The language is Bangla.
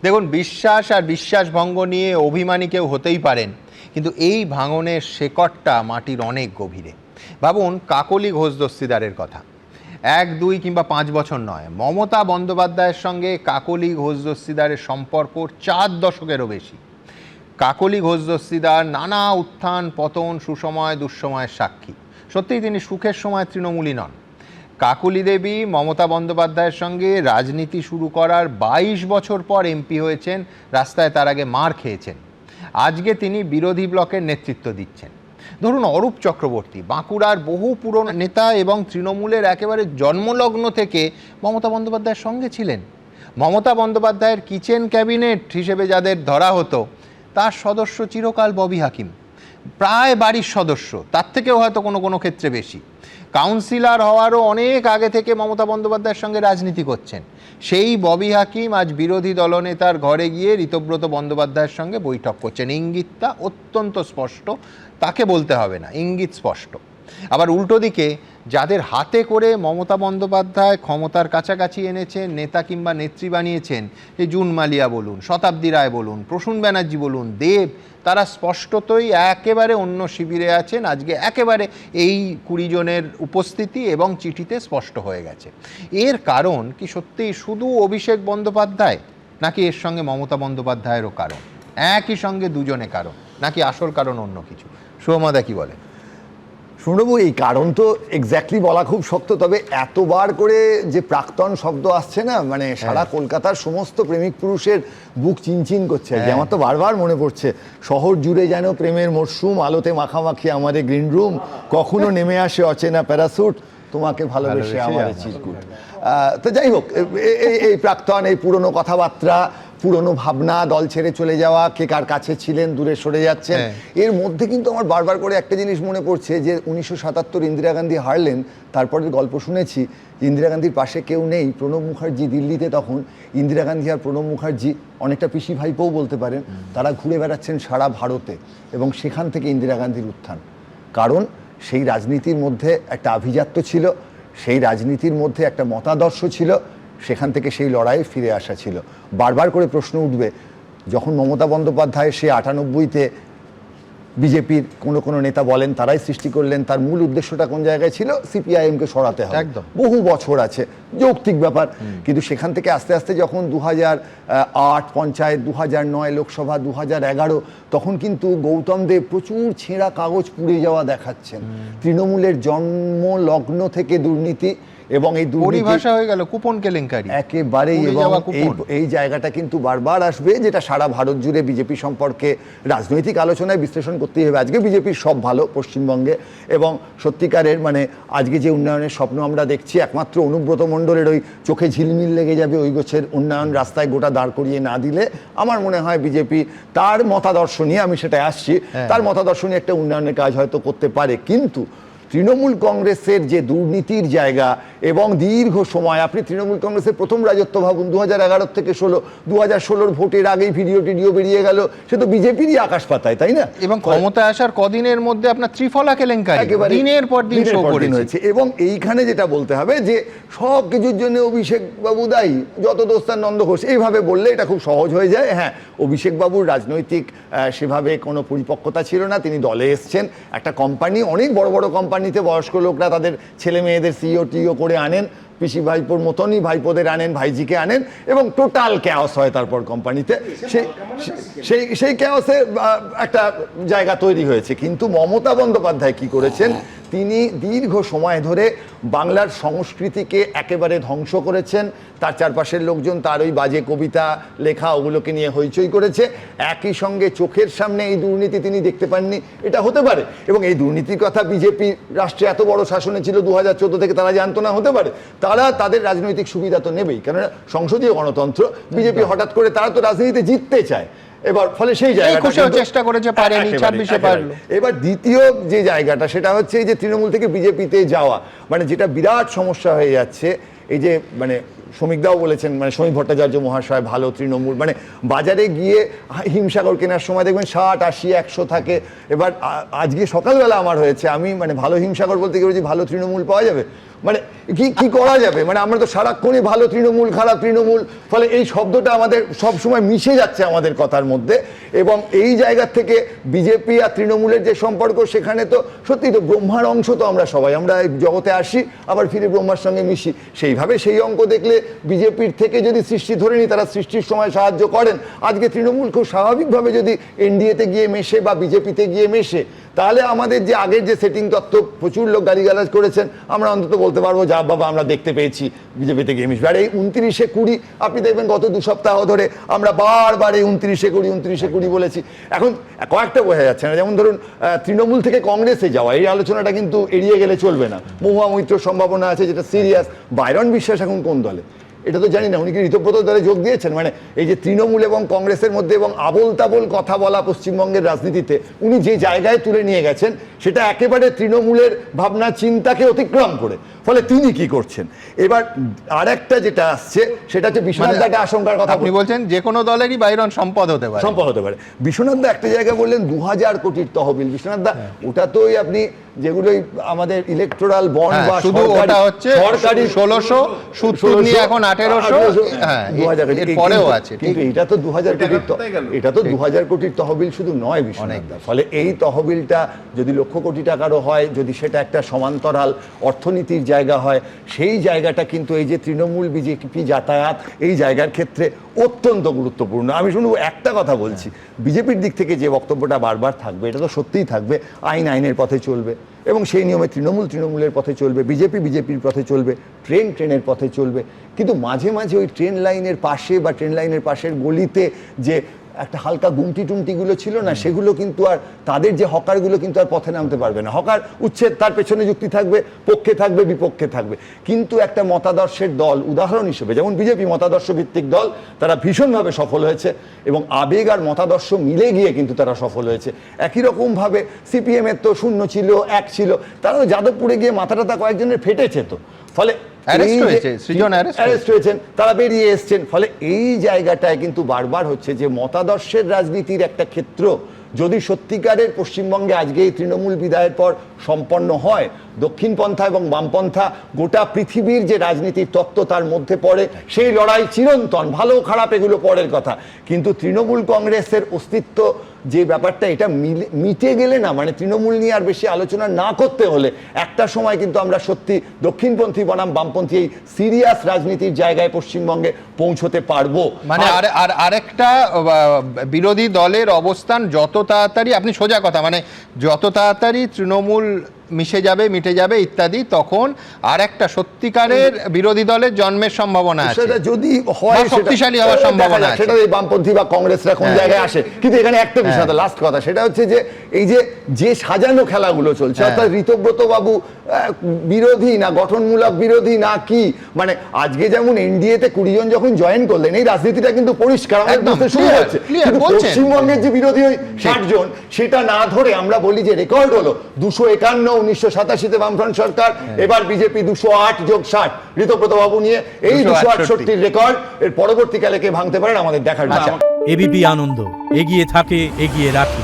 দেখুন, বিশ্বাস আর বিশ্বাস ভঙ্গ নিয়ে অভিমানী কেউ হতেই পারেন, কিন্তু এই ভাঙনের শেকড়টা মাটির অনেক গভীরে। ভাবুন কাকলি ঘোষ দস্তিদারের কথা। 1, 2 কিংবা 5 বছর নয়, মমতা বন্দ্যোপাধ্যায়ের সঙ্গে কাকলি ঘোষ দস্তিদারের সম্পর্ক 4 দশকেরও বেশি। কাকলি ঘোষ দস্তিদার নানা উত্থান পতন, সুসময় দুঃসময়ের সাক্ষী। সত্যিই তিনি সুখের সময় তৃণমূলী নন। কাকলি দেবী মমতা বন্দ্যোপাধ্যায়ের সঙ্গে রাজনীতি শুরু করার 22 বছর পর এমপি হয়েছেন, রাস্তায় তার আগে মার খেয়েছেন। আজকে তিনি বিরোধী ব্লকের নেতৃত্ব দিচ্ছেন। ধরুন অরূপ চক্রবর্তী বাঁকুড়ার বহু পুরনো নেতা এবং তৃণমূলের একেবারে জন্মলগ্ন থেকে মমতা বন্দ্যোপাধ্যায়ের সঙ্গে ছিলেন। মমতা বন্দ্যোপাধ্যায়ের কিচেন ক্যাবিনেট হিসেবে যাদের ধরা হতো, তার সদস্য চিরকাল ববি হাকিম, প্রায় বাড়ির সদস্য, তার থেকেও হয়তো কোনো কোনো ক্ষেত্রে বেশি। কাউন্সিলর হওয়ারও অনেক আগে থেকে মমতা বন্দ্যোপাধ্যায়ের সঙ্গে রাজনীতি করছেন। সেই ববি হাকিম আজ বিরোধী দলনেতার ঘরে গিয়ে ঋতব্রত বন্দ্যোপাধ্যায়ের সঙ্গে বৈঠক করছেন। ইঙ্গিতটা অত্যন্ত স্পষ্ট, তাকে বলতে হবে না, ইঙ্গিত স্পষ্ট। আবার উল্টো দিকে যাদের হাতে করে মমতা বন্দ্যোপাধ্যায় ক্ষমতার কাছাকাছি এনেছেন, নেতা কিংবা নেত্রী বানিয়েছেন, এই জুন মালিয়া বলুন, শতাব্দী রায় বলুন, প্রসূন ব্যানার্জি বলুন, দেব, তারা স্পষ্টতই একেবারে অন্য শিবিরে আছেন। আজকে একেবারে এই 20 জনের উপস্থিতি এবং চিঠিতে স্পষ্ট হয়ে গেছে। এর কারণ কি সত্যিই শুধু অভিষেক বন্দ্যোপাধ্যায়, নাকি এর সঙ্গে মমতা বন্দ্যোপাধ্যায়েরও কারণ? একই সঙ্গে দুজনে কারণ, নাকি আসল কারণ অন্য কিছু? শুভমদা কি বলে? শুনবো, এই কারণ তো এক্স্যাক্টলি বলা খুব শক্ত, তবে এতবার করে যে প্রাক্তন শব্দ আসছে না, মানে সারা কলকাতার সমস্ত প্রেমিক পুরুষের বুক চিনচিন করছে। আমার তো বারবার মনে পড়ছে, শহর জুড়ে যেন প্রেমের মরশুম, আলোতে মাখামাখি আমাদের গ্রিন রুম, কখনো নেমে আসে অচেনা প্যারাসুট, তোমাকে ভালোবেসে আমাদের চিরকুট। তো যাই হোক, এই প্রাক্তন, এই পুরনো কথাবার্তা, পুরনো ভাবনা, দল ছেড়ে চলে যাওয়া, কে কার কাছে ছিলেন, দূরে সরে যাচ্ছেন, এর মধ্যে কিন্তু আমার বারবার করে একটা জিনিস মনে পড়ছে যে 1977 ইন্দিরা গান্ধী হারলেন, তারপরের গল্প শুনেছি ইন্দিরা গান্ধীর পাশে কেউ নেই, প্রণব মুখার্জি দিল্লিতে, তখন ইন্দিরা গান্ধী আর প্রণব মুখার্জি অনেকটা পিসি ভাইপোও বলতে পারেন, তারা ঘুরে বেড়াচ্ছেন সারা ভারতে, এবং সেখান থেকে ইন্দিরা গান্ধীর উত্থান। কারণ সেই রাজনীতির মধ্যে একটা আভিজাত্য ছিল, সেই রাজনীতির মধ্যে একটা মতাদর্শ ছিল, সেখান থেকে সেই লড়াইয়ে ফিরে আসা ছিল। বারবার করে প্রশ্ন উঠবে, যখন মমতা বন্দ্যোপাধ্যায় সে 98-তে বিজেপির কোনো নেতা বলেন তারাই সৃষ্টি করলেন, তার মূল উদ্দেশ্যটা কোন জায়গায় ছিল? সিপিআইএমকে সরাতে হবে। একদম বহু বছর আছে, যৌক্তিক ব্যাপার। কিন্তু সেখান থেকে আস্তে আস্তে যখন 2008 পঞ্চায়েত, 2009 লোকসভা, 2011, তখন কিন্তু গৌতম দেব প্রচুর ছেঁড়া কাগজ পুড়ে যাওয়া দেখাচ্ছেন। তৃণমূলের জন্মলগ্ন থেকে দুর্নীতি, এবং এই পরিভাষা হয়ে গেল কুপন কেলেঙ্কারি একেবারেই। এবং এই জায়গাটা কিন্তু বারবার আসবে, যেটা সারা ভারত জুড়ে বিজেপি সম্পর্কে রাজনৈতিক আলোচনায় বিশ্লেষণ করতেই হবে। আজকে বিজেপির সব ভালো পশ্চিমবঙ্গে, এবং সত্যিকারের মানে আজকে যে উন্নয়নের স্বপ্ন আমরা দেখছি, একমাত্র অনুব্রত মণ্ডলের ওই চোখে ঝিলমিল লেগে যাবে ওই গোছের উন্নয়ন রাস্তায় গোটা দাঁড় করিয়ে না দিলে আমার মনে হয় বিজেপি তার মতাদর্শ নিয়ে, আমি সেটাই আসছি, তার মতাদর্শ নিয়ে একটা উন্নয়নের কাজ হয়তো করতে পারে। কিন্তু তৃণমূল কংগ্রেসের যে দুর্নীতির জায়গা, এবং দীর্ঘ সময় আপনি তৃণমূল কংগ্রেসের প্রথম রাজত্ব ভাবুন, 2011 থেকে 16, 2016 ভোটের আগেই ভিডিও বেরিয়ে গেল, সে তো বিজেপিরই আকাশ পাতায়, তাই না? এবং ক্ষমতায় আসার কদিনের মধ্যে আপনার ত্রিফলা কেলেঙ্কারি দিনের পর দিন হয়েছে। এবং এইখানে যেটা বলতে হবে যে সব কিছুর জন্য অভিষেক বাবু দায়ী, যত দোস্তার নন্দ ঘোষ, এইভাবে বললে এটা খুব সহজ হয়ে যায়। হ্যাঁ, অভিষেক বাবুর রাজনৈতিক সেভাবে কোনো পরিপক্কতা ছিল না, তিনি দলে এসছেন, একটা কোম্পানি, অনেক বড় বড় কোম্পানিতে বয়স্ক লোকরা তাদের ছেলে মেয়েদের সিইও করে আনেন, পিসি ভাইপোর মতনই ভাইপোদের আনেন, ভাইজিকে আনেন, এবং টোটাল ক্যাওস হয় তারপর কোম্পানিতে। সেই ক্যাওসের একটা জায়গা তৈরি হয়েছে। কিন্তু মমতা বন্দ্যোপাধ্যায় কি করেছেন? তিনি দীর্ঘ সময় ধরে বাংলার সংস্কৃতিকে একেবারে ধ্বংস করেছেন। তার চারপাশের লোকজন তার ওই বাজে কবিতা লেখা ওগুলোকে নিয়ে হইচই করেছে। একই সঙ্গে চোখের সামনে এই দুর্নীতি তিনি দেখতে পাননি, এটা হতে পারে। এবং এই দুর্নীতির কথা বিজেপি রাষ্ট্রে এত বড় শাসনে ছিল 2014 থেকে, তারা জানতো না? হতে পারে। তারা তাদের রাজনৈতিক সুবিধা তো নেবেই, কেননা সংসদীয় গণতন্ত্র। বিজেপি হঠাৎ করে তারা তো রাজনীতিতে জিততে চায় এবার, ফলে সেই জায়গাটা চেষ্টা করেছে, পারেনি, 26-এ পারলো। এবার দ্বিতীয় যে জায়গাটা, সেটা হচ্ছে এই যে তৃণমূল থেকে বিজেপিতে যাওয়া, মানে যেটা বিরাট সমস্যা হয়ে যাচ্ছে। এই যে মানে শ্রমিকদাও বলেছেন, মানে শ্রমিক ভট্টাচার্য মহাশয়, ভালো তৃণমূল, মানে বাজারে গিয়ে হিমসাগর কেনার সময় দেখবেন 60, 80, 100 থাকে। এবার আজকে সকালবেলা আমার হয়েছে, আমি মানে ভালো হিমসাগর বলতে গিয়ে ভালো তৃণমূল পাওয়া যাবে, মানে কি করা যাবে? মানে আমরা তো সারাক্ষণই ভালো তৃণমূল, খারাপ তৃণমূল, ফলে এই শব্দটা আমাদের সব সময় মিশে যাচ্ছে আমাদের কথার মধ্যে। এবং এই জায়গা থেকে বিজেপি আর তৃণমূলের যে সম্পর্ক, সেখানে তো সত্যি তো ব্রহ্মার অংশ, তো আমরা সবাই, আমরা এই জগতে আসি আবার ফিরে ব্রহ্মার সঙ্গে মিশি। সেইভাবে সেই অঙ্ক দেখলে বিজেপির থেকে যদি সৃষ্টি ধরে নি, তারা সৃষ্টির সময় সাহায্য করেন, আজকে তৃণমূল খুব স্বাভাবিকভাবে যদি এনডিএতে গিয়ে মেশে বা বিজেপিতে গিয়ে মেশে, তাহলে আমাদের যে আগের যে সেটিং তত্ত্ব প্রচুর লোক গালিগালাজ করেছেন, আমরা অন্তত বলতে পারবো যা বাবা আমরা দেখতে পেয়েছি বিজেপিতে গিয়ে মিশবে। আর এই 29-20 আপনি দেখবেন গত 2 সপ্তাহ ধরে আমরা বারবার এই 29-20 বলেছি। এখন কয়েকটা বোঝা যাচ্ছে না, যেমন ধরুন তৃণমূল থেকে কংগ্রেসে যাওয়া, এই আলোচনাটা কিন্তু এড়িয়ে গেলে চলবে না। মহুয়া মৈত্র সম্ভাবনা আছে, যেটা সিরিয়াস। বাইরন বিশ্বাস এখন কোন দলে এটা তো জানি না, উনি কি ঋতব্রত দলে যোগ দিয়েছেন? মানে এই যে তৃণমূল এবং কংগ্রেসের মধ্যে এবং আবোল তাবোল কথা বলা পশ্চিমবঙ্গের রাজনীতিতে উনি যে জায়গায় তুলে নিয়ে গেছেন, সেটা একেবারে তৃণমূলের ভাবনা চিন্তাকে অতিক্রম করে। ফলে তিনি কি করছেন এবার? আরেকটা যেটা আসছে সেটা হচ্ছে বিশ্বনাথ দা একটা আশঙ্কার কথা আপনি বলছেন যে কোনো দলেরই বাইরন সম্পদ হতে পারে। সম্পদ হতে পারে। বিশ্বনাথ দা একটা জায়গায় বললেন 2000 কোটির তহবিল। বিশ্বনাথ দা ওটা তো ওই আপনি যেগুলোই আমাদের ইলেকটোরাল বন্ড বা শুধু ওটা হচ্ছে সরকারি 1600, সুদ নিয়ে এখন 1800, হ্যাঁ 2000 কোটি এর পরেও আছে। কিন্তু এটা তো 2000 কোটির, এটা তো 2000 কোটির তহবিল শুধু নয় বিশ্বনাথ দা। ফলে এই তহবিলটা যদি লক্ষ কোটি টাকারও হয়, যদি সেটা একটা সমান্তরাল অর্থনীতির জায়গা হয়, সেই জায়গাটা কিন্তু এই যে তৃণমূল বিজেপি যাতায়াত, এই জায়গার ক্ষেত্রে অত্যন্ত গুরুত্বপূর্ণ। আমি শুনবো একটা কথা বলছি, বিজেপির দিক থেকে যে বক্তব্যটা বারবার থাকবে, এটা তো সত্যিই থাকবে, আইন আইনের পথে চলবে এবং সেই নিয়মে তৃণমূল তৃণমূলের পথে চলবে, বিজেপি বিজেপির পথে চলবে, ট্রেন ট্রেনের পথে চলবে। কিন্তু মাঝে মাঝে ওই ট্রেন লাইনের পাশে বা ট্রেন লাইনের পাশের গলিতে যে একটা হালকা গুমটি টুমটিগুলো ছিল না, সেগুলো কিন্তু আর, তাদের যে হকারগুলো কিন্তু আর পথে নামতে পারবে না। হকার উচ্ছেদ, তার পেছনে যুক্তি থাকবে, পক্ষে থাকবে, বিপক্ষে থাকবে। কিন্তু একটা মতাদর্শের দল, উদাহরণ হিসেবে যেমন বিজেপি মতাদর্শ ভিত্তিক দল, তারা ভীষণভাবে সফল হয়েছে এবং আবেগ আর মতাদর্শ মিলে গিয়ে কিন্তু তারা সফল হয়েছে। একই রকমভাবে সিপিএমের তো 0 ছিল, 1 ছিল, তারাও যাদবপুরে গিয়ে মাথা টাথা কয়েকজনের ফেটেছে। তো ফলে তারা বেরিয়ে এসছেন। ফলে এই জায়গাটায় কিন্তু বারবার হচ্ছে যে মতাদর্শের রাজনীতির একটা ক্ষেত্র যদি সত্যিকারের পশ্চিমবঙ্গে আজকে এই তৃণমূল বিদায়ের পর সম্পন্ন হয়, দক্ষিণপন্থা এবং বামপন্থা গোটা পৃথিবীর যে রাজনীতির তত্ত্ব তার মধ্যে পড়ে, সেই লড়াই চিরন্তন, ভালো খারাপ এগুলো পরের কথা। কিন্তু তৃণমূল কংগ্রেসের অস্তিত্ব যে ব্যাপারটা, এটা মিটে গেলে না, মানে তৃণমূল নিয়ে আর বেশি আলোচনা না করতে হলে একটা সময় কিন্তু আমরা সত্যি দক্ষিণপন্থী বনাম বামপন্থী এই সিরিয়াস রাজনীতির জায়গায় পশ্চিমবঙ্গে পৌঁছতে পারবো। মানে আরেকটা বিরোধী দলের অবস্থান যত তাড়াতাড়ি, আপনি সোজা কথা, মানে যত তাড়াতাড়ি তৃণমূল মিশে যাবে, মিটে যাবে ইত্যাদি, তখন আর একটা সত্যিকারের বিরোধী দলের জন্মের সম্ভাবনা আছে, সেটা যদি হয় শক্তিশালী হওয়ার সম্ভাবনা আছে। সেটা এই বামপন্থী বা কংগ্রেসরা কোন জায়গায় আসে। কিন্তু এখানে একটা বিষয়, লাস্ট কথা, সেটা হচ্ছে যে এই যে সাজানো খেলাগুলো চলছে, অর্থাৎ ঋতব্রত বাবু বিরোধী না গঠনমূলক বিরোধী না কি, মানে আজকে যেমন এনডিএতে 20 জন যখন জয়েন করলেন, এই রাজনীতিটা কিন্তু পরিষ্কার আমাদের বুঝতে শুরু হচ্ছে। কিন্তু পশ্চিমবঙ্গের যে বিরোধী ওই 60 জন, সেটা না ধরে আমরা বলি যে রেকর্ড হলো 251, 1987-তে বামফ্রন্ট সরকার, এবার বিজেপি 208 যোগ 60 ঋতব্রত বাবু নিয়ে, এই 268 রেকর্ড এর পরবর্তীকালে কে ভাঙতে পারেন আমাদের দেখার বিষয়। এবিপি আনন্দ, এগিয়ে থাকে, এগিয়ে রাখে।